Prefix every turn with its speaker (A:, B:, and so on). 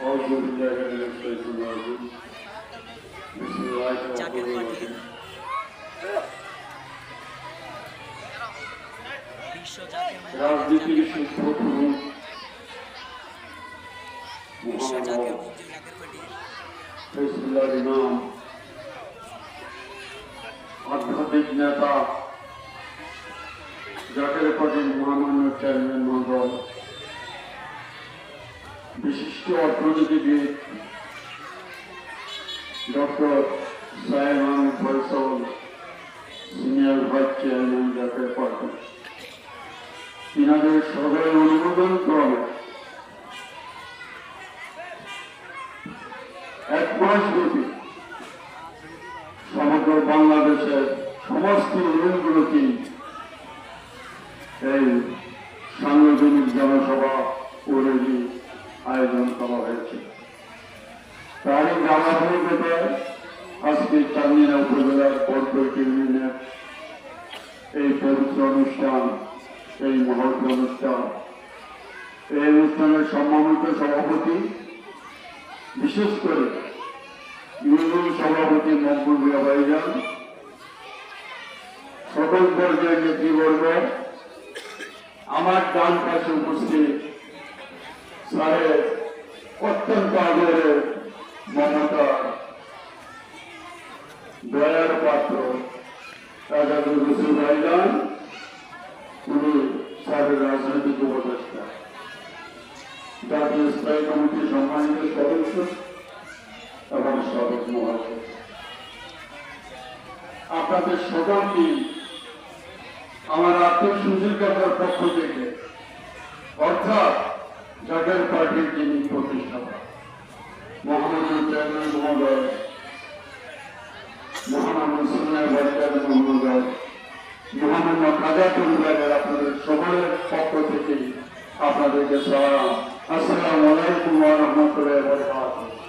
A: أعوذ بالله من الشيطان الرجيم بسم الله الرحمن الرحيم রাজনীতির সূত্র ইমাম আধ্যাত্মিক নেতা জাকের পার্টির মহামান্য চেয়ারম্যান মহোদয়, বিশিষ্ট অর্থনীতিবিদ doctor Saiman Faisal, senior vice chairman Zaker Party, তিনাদের সদয় অনুমোদন ক্রমে 1 মাস ব্যাপী সমগ্র বাংলাদেশের সমস্ত ইউনিয়নগুলোকে এই সাংগঠনিক জনসভা ও র্যালি আয়োজন করা হয়েছে। তারই ধারাবাহিকতা আজকে চান্দিনা উপজেলার বরকৈট ইউনিয়নের এই পবিত্র অনুষ্ঠান, এই মহৎ অনুষ্ঠান, এই অনুষ্ঠানের সম্মানিত সভাপতি, বিশেষ করে ইউনিয়ন সভাপতি মকবুল মিয়া ভাইজান, সকল পর্যায়ের নেতৃবর্গ, আমার ডান পাশে উপস্থিত স্যারের অত্যন্ত আদরের মমতা দয়ার পাত্র রাজাদুল রসুল ভাইজান, উনি স্যারের রাজনৈতিক উপদেষ্টা, জাতীয় স্থায়ী কমিটির সম্মানিত সদস্য এবং সাবেক মহাসচিব, আপনাদের সকলকে আমার আত্মসুযোগতার পক্ষ থেকে, অর্থাৎ জাকের পার্টির যিনি প্রতিষ্ঠাতা মহামান্য চেয়ারম্যান মহোদয়, মহামান্য সিনিয়র ভাইস চেয়ারম্যান মহোদয়, মহামান্য খাজা পরিবারের আপনাদের সকলের পক্ষ থেকে আপনাদেরকে সালাম। আসসালামু আলাইকুম ওয়া রাহমাতুল্লাহি ওয়া বারাকাতুহু।